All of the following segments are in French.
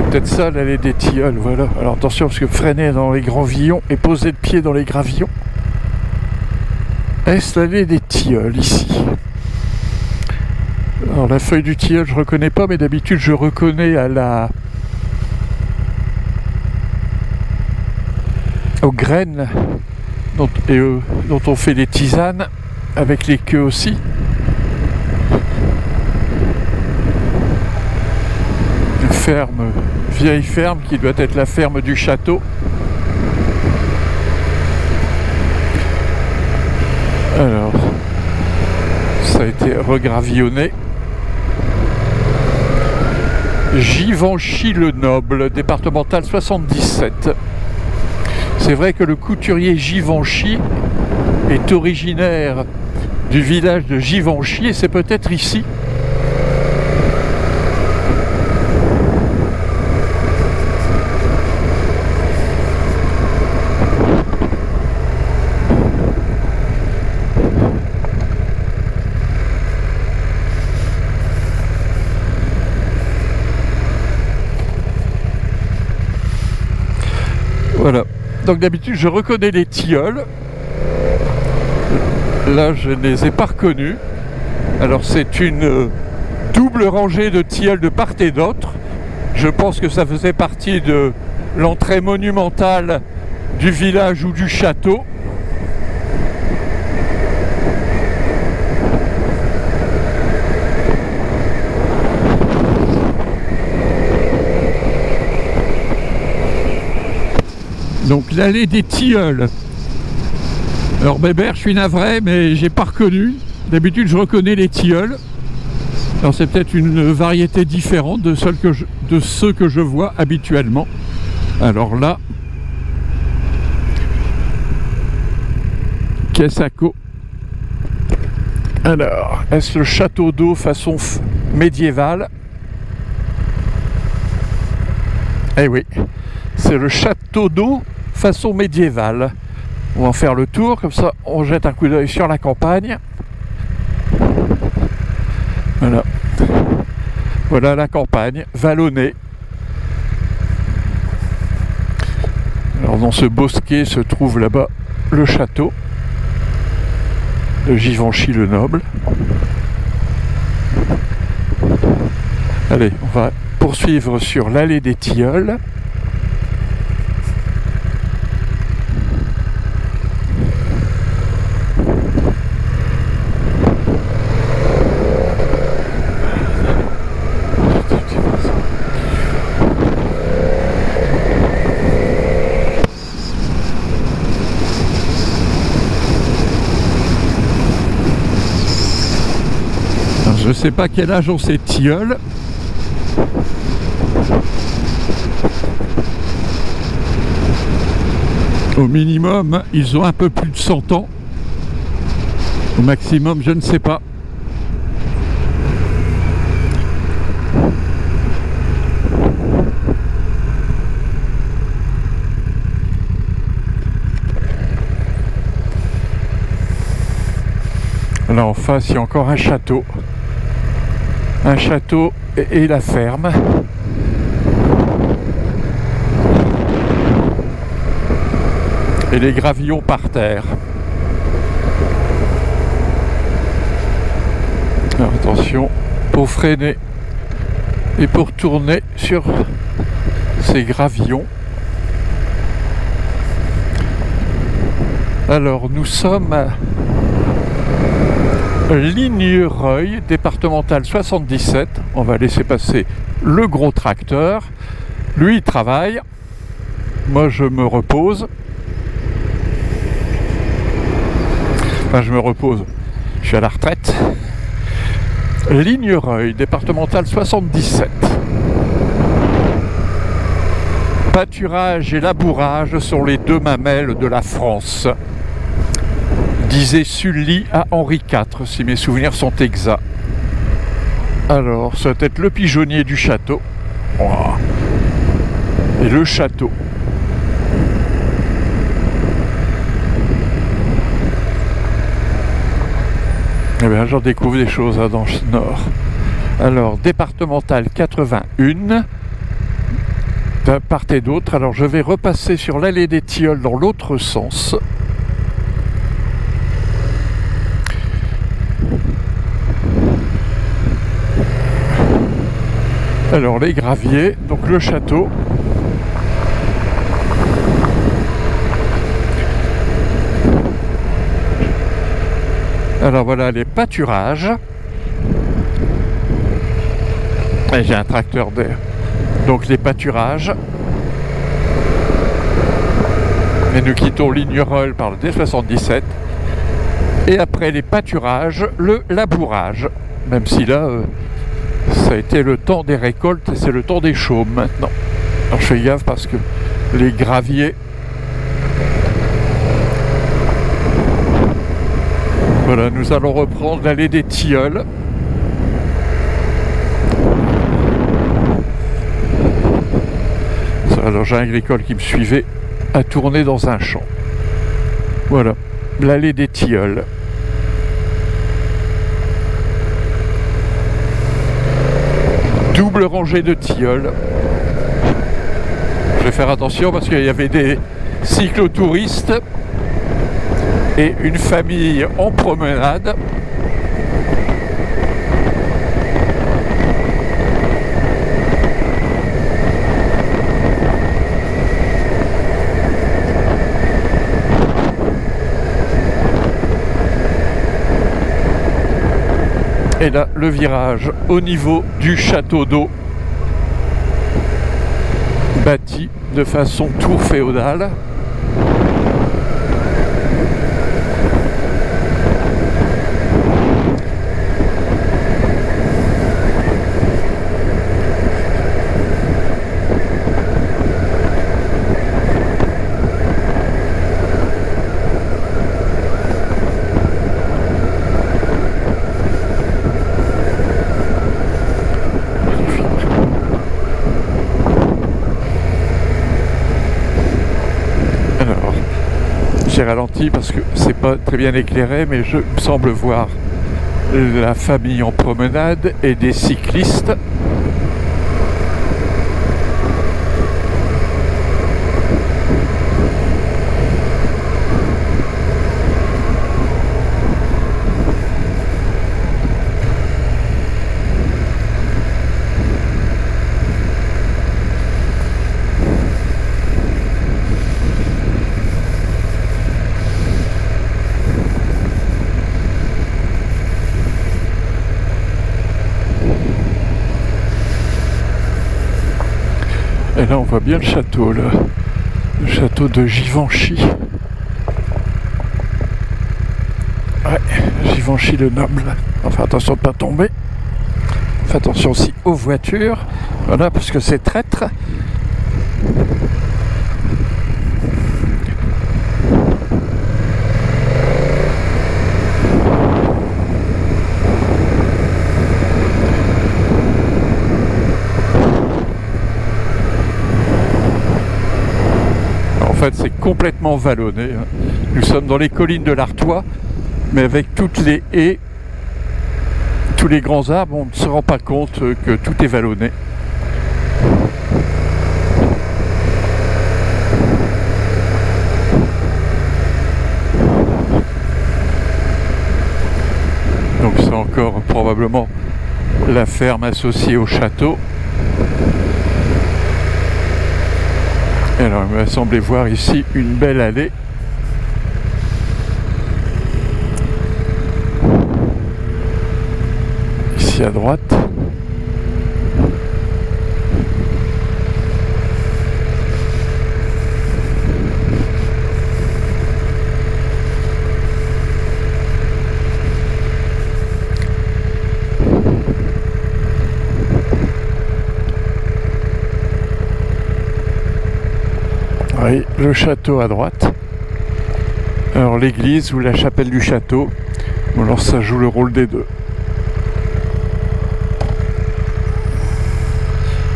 c'est peut-être ça l'allée des Tilleuls, voilà. Alors attention parce que freiner dans les gravillons et poser le pied dans les gravillons. Est-ce l'allée des Tilleuls ici? Alors la feuille du tilleul je reconnais pas, mais d'habitude je reconnais aux graines dont on fait des tisanes, avec les queues aussi. Une ferme, vieille ferme qui doit être la ferme du château. Alors, ça a été regravillonné. Givenchy-le-Noble, départemental 77. C'est vrai que le couturier Givenchy est originaire du village de Givenchy et c'est peut-être ici. Voilà. Donc d'habitude je reconnais les tilleuls. Là je ne les ai pas reconnus. Alors c'est une double rangée de tilleuls de part et d'autre. Je pense que ça faisait partie de l'entrée monumentale du village ou du château. Donc l'allée des Tilleuls. Alors Bébert, je suis navré, mais j'ai pas reconnu. D'habitude, je reconnais les Tilleuls. Alors c'est peut-être une variété différente de ceux que je vois habituellement. Alors là, Kessako. Alors, est-ce le château d'eau façon médiévale? Eh oui, c'est le château d'eau façon médiévale. On va en faire le tour, comme ça on jette un coup d'œil sur la campagne. Voilà. Voilà la campagne, vallonnée. Alors dans ce bosquet se trouve là-bas le château de Givenchy-le-Noble. Allez, on va poursuivre sur l'allée des Tilleuls. Je ne sais pas quel âge ont ces tilleuls. Au minimum, ils ont un peu plus de 100 ans. Au maximum, je ne sais pas. Là en face, il y a encore un château. Un château et la ferme. Et les gravillons par terre. Alors attention, pour freiner et pour tourner sur ces gravillons. Alors nous sommes à Lignereuil, départemental 77. On va laisser passer le gros tracteur. Lui, il travaille. Moi, je me repose. Enfin, je me repose. Je suis à la retraite. Lignereuil, départemental 77. Pâturage et labourage sont les deux mamelles de la France, disait Sully à Henri IV, si mes souvenirs sont exacts. Alors, ça doit être le pigeonnier du château. Oh. Et le château. Eh bien, j'en découvre des choses dans le nord. Alors, départemental 81, d'un part et d'autre. Alors je vais repasser sur l'allée des Tilleuls dans l'autre sens. Alors les graviers, donc le château. Alors voilà les pâturages. Et j'ai un tracteur d'air. Donc les pâturages. Et nous quittons Lignerolles par le D77. Et après les pâturages, le labourage. Même si là, ça a été le temps des récoltes et c'est le temps des chaumes maintenant. Alors je fais gaffe parce que les graviers... Voilà, nous allons reprendre l'allée des Tilleuls. Alors j'ai un agricole qui me suivait à tourner dans un champ. Voilà, l'allée des Tilleuls. Double rangée de tilleuls. Je vais faire attention parce qu'il y avait des cyclotouristes et une famille en promenade. Et là, le virage au niveau du château d'eau, bâti de façon tour féodale. J'ai ralenti parce que c'est pas très bien éclairé, mais je me semble voir la famille en promenade et des cyclistes. Et là on voit bien le château, là. Le château de Givenchy. Ouais, Givenchy le noble. Enfin attention de ne pas tomber. Fais attention aussi aux voitures. Voilà, parce que c'est traître. En fait, c'est complètement vallonné. Nous sommes dans les collines de l'Artois, mais avec toutes les haies, tous les grands arbres, on ne se rend pas compte que tout est vallonné. Donc c'est encore probablement la ferme associée au château. Et alors il m'a semblé voir ici une belle allée. Ici à droite. Oui, le château à droite. Alors l'église ou la chapelle du château. Bon, alors ça joue le rôle des deux.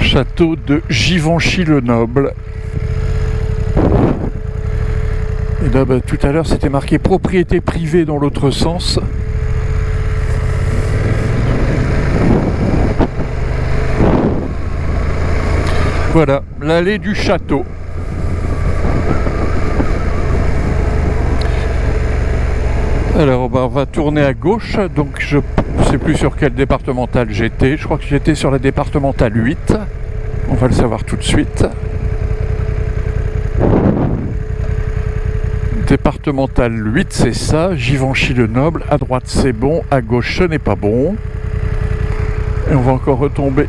Château de Givenchy le Noble. Et là, tout à l'heure, c'était marqué propriété privée dans l'autre sens. Voilà, l'allée du château. Alors on va tourner à gauche, donc je ne sais plus sur quelle départementale j'étais, je crois que j'étais sur la départementale 8, on va le savoir tout de suite. Départementale 8 c'est ça, Givenchy-le-Noble, à droite c'est bon, à gauche ce n'est pas bon. Et on va encore retomber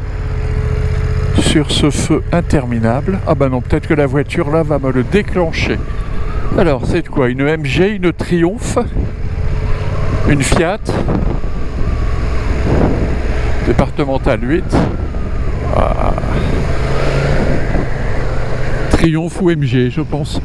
sur ce feu interminable. Ah bah non, peut-être que la voiture là va me le déclencher. Alors c'est quoi, une MG, une Triumph, une Fiat, départementale 8. Ah. Triumph ou MG je pense.